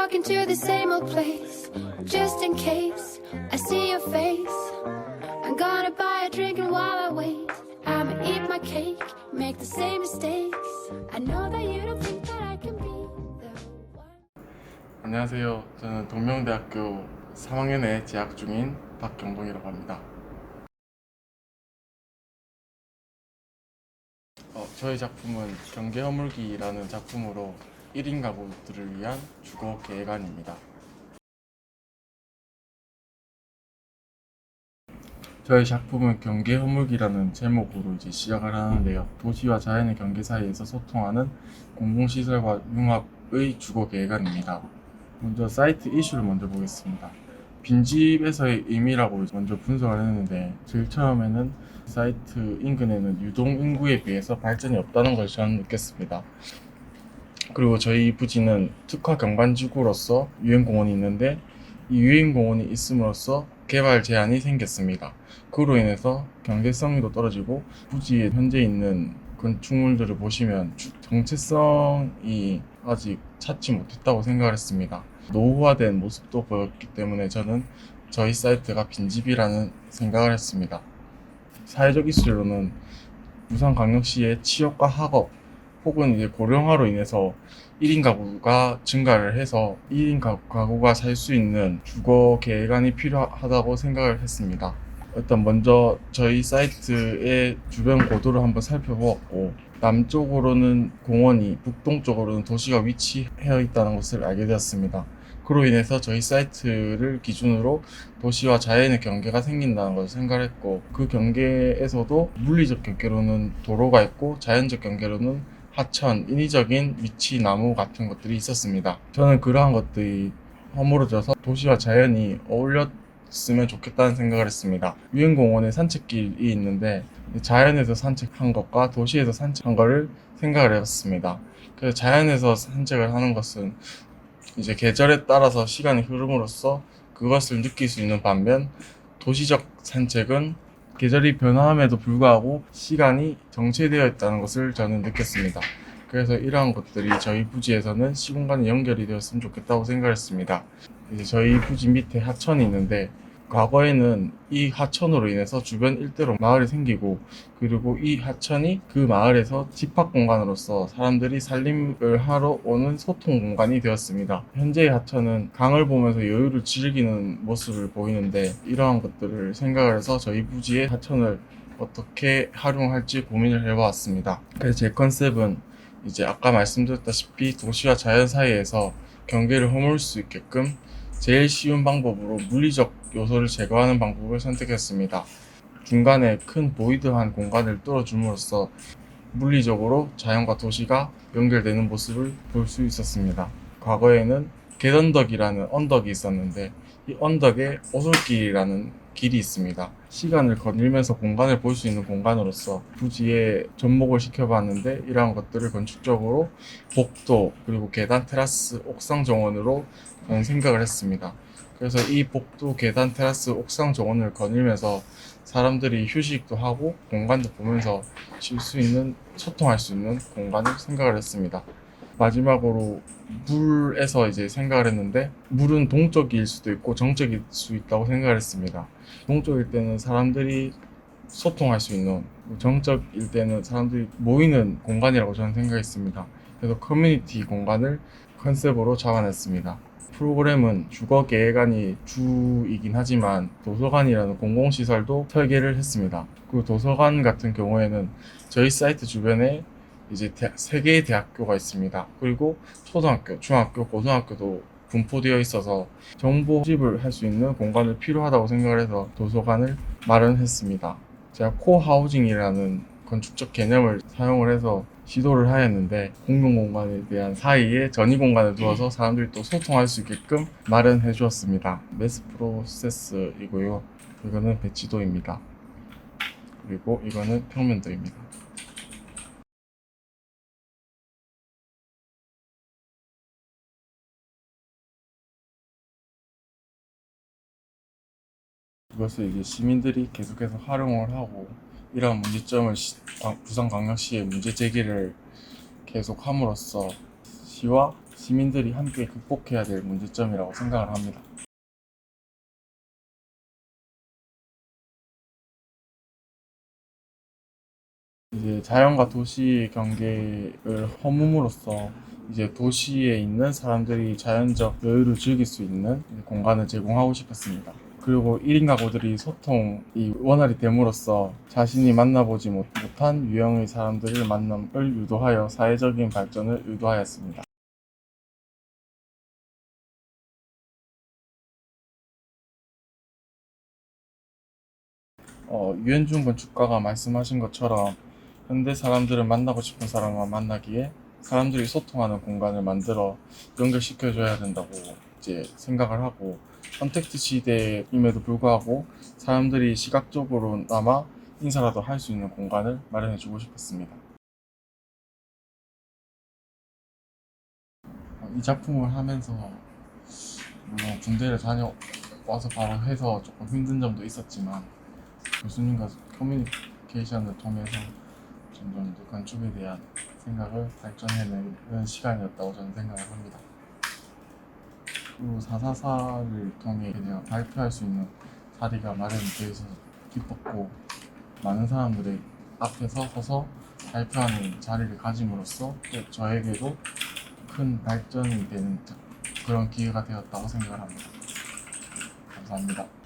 walking to the same old place, just in case I see your face. I'm gonna buy a drink and while I wait, I'ma eat my cake, make the same mistakes. I know that you don't think that I can be the one. 안녕하세요. 저는 동명대학교 3학년에 재학 중인 박경동이라고 합니다. 저희 작품은 경계허물기라는 작품으로 1인 가구들을 위한 주거 계획안입니다. 저희 작품은 경계허물기라는 제목으로 시작을 하는데요. 도시와 자연의 경계 사이에서 소통하는 공공시설과 융합의 주거 계획안입니다. 먼저 사이트 이슈를 먼저 보겠습니다. 빈집에서의 의미라고 먼저 분석을 했는데, 제일 처음에는 사이트 인근에는 유동 인구에 비해서 발전이 없다는 걸 저는 느꼈습니다. 그리고 저희 부지는 특화 경관지구로서 유행공원이 있는데, 이 유행공원이 있음으로써 개발 제한이 생겼습니다. 그로 인해서 경제성도 떨어지고, 부지에 현재 있는 건축물들을 보시면 정체성이 아직 찾지 못했다고 생각을 했습니다. 노후화된 모습도 보였기 때문에 저는 저희 사이트가 빈집이라는 생각을 했습니다. 사회적 이슈로는 부산광역시의 취업과 학업 혹은 고령화로 인해서 1인 가구가 증가를 해서 1인 가구가 살 수 있는 주거 계획안이 필요하다고 생각을 했습니다. 일단 먼저 저희 사이트의 주변 고도를 한번 살펴보았고, 남쪽으로는 공원이, 북동쪽으로는 도시가 위치해 있다는 것을 알게 되었습니다. 그로 인해서 저희 사이트를 기준으로 도시와 자연의 경계가 생긴다는 것을 생각했고, 그 경계에서도 물리적 경계로는 도로가 있고 자연적 경계로는 하천, 인위적인 위치, 나무 같은 것들이 있었습니다. 저는 그러한 것들이 허물어져서 도시와 자연이 어울렸으면 좋겠다는 생각을 했습니다. 유행공원에 산책길이 있는데, 자연에서 산책한 것과 도시에서 산책한 것을 생각을 해봤습니다. 그래서 자연에서 산책을 하는 것은 계절에 따라서 시간의 흐름으로써 그것을 느낄 수 있는 반면, 도시적 산책은 계절이 변화함에도 불구하고 시간이 정체되어 있다는 것을 저는 느꼈습니다. 그래서 이러한 것들이 저희 부지에서는 시공간이 연결이 되었으면 좋겠다고 생각했습니다. 저희 부지 밑에 하천이 있는데, 과거에는 이 하천으로 인해서 주변 일대로 마을이 생기고, 그리고 이 하천이 그 마을에서 집합 공간으로서 사람들이 살림을 하러 오는 소통 공간이 되었습니다. 현재의 하천은 강을 보면서 여유를 즐기는 모습을 보이는데, 이러한 것들을 생각을 해서 저희 부지의 하천을 어떻게 활용할지 고민을 해보았습니다. 그래서 제 컨셉은 아까 말씀드렸다시피 도시와 자연 사이에서 경계를 허물 수 있게끔 제일 쉬운 방법으로 물리적 요소를 제거하는 방법을 선택했습니다. 중간에 큰 보이드한 공간을 뚫어줌으로써 물리적으로 자연과 도시가 연결되는 모습을 볼 수 있었습니다. 과거에는 갯언덕이라는 언덕이 있었는데, 이 언덕에 오솔길이라는 길이 있습니다. 시간을 거닐면서 공간을 볼 수 있는 공간으로서 부지에 접목을 시켜봤는데, 이러한 것들을 건축적으로 복도, 그리고 계단, 테라스, 옥상 정원으로 저는 생각을 했습니다. 그래서 이 복도, 계단, 테라스, 옥상 정원을 거닐면서 사람들이 휴식도 하고 공간도 보면서 쉴 수 있는, 소통할 수 있는 공간을 생각을 했습니다. 마지막으로 물에서 생각을 했는데, 물은 동적일 수도 있고 정적일 수 있다고 생각을 했습니다. 동적일 때는 사람들이 소통할 수 있는, 정적일 때는 사람들이 모이는 공간이라고 저는 생각했습니다. 그래서 커뮤니티 공간을 컨셉으로 잡아냈습니다. 프로그램은 주거 계획안이 주이긴 하지만 도서관이라는 공공시설도 설계를 했습니다. 그 도서관 같은 경우에는 저희 사이트 주변에 3개의 대학교가 있습니다. 그리고 초등학교, 중학교, 고등학교도 분포되어 있어서 정보 수집을 할 수 있는 공간을 필요하다고 생각을 해서 도서관을 마련했습니다. 제가 코하우징이라는 건축적 개념을 사용을 해서 시도를 하였는데, 공용공간에 대한 사이에 전이 공간을 두어서 사람들이 또 소통할 수 있게끔 마련해 주었습니다. 매스 프로세스이고요. 이거는 배치도입니다. 그리고 이거는 평면도입니다. 이것을 시민들이 계속해서 활용을 하고, 이러한 문제점을 부산광역시에 문제 제기를 계속 함으로써 시와 시민들이 함께 극복해야 될 문제점이라고 생각을 합니다. 이제 자연과 도시의 경계를 허물음으로써 이제 도시에 있는 사람들이 자연적 여유를 즐길 수 있는 공간을 제공하고 싶었습니다. 그리고 1인 가구들이 소통이 원활히 됨으로써 자신이 만나보지 못한 유형의 사람들의 만남을 유도하여 사회적인 발전을 유도하였습니다. 유현준 건축가가 말씀하신 것처럼 현대 사람들은 만나고 싶은 사람만 만나기에 사람들이 소통하는 공간을 만들어 연결시켜줘야 된다고 이제 생각을 하고, 선택지 시대임에도 불구하고 사람들이 시각적으로나마 인사라도 할 수 있는 공간을 마련해주고 싶었습니다. 이 작품을 하면서 물론 군대를 다녀와서 바로 해서 조금 힘든 점도 있었지만 교수님과 커뮤니케이션을 통해서 점점 더 건축에 대한 생각을 발전해내는 시간이었다고 저는 생각을 합니다. 그리고 444를 통해 제가 발표할 수 있는 자리가 마련이 되어 있어서 기뻤고, 많은 사람들의 앞에서 서서 발표하는 자리를 가짐으로써 저에게도 큰 발전이 되는 그런 기회가 되었다고 생각을 합니다. 감사합니다.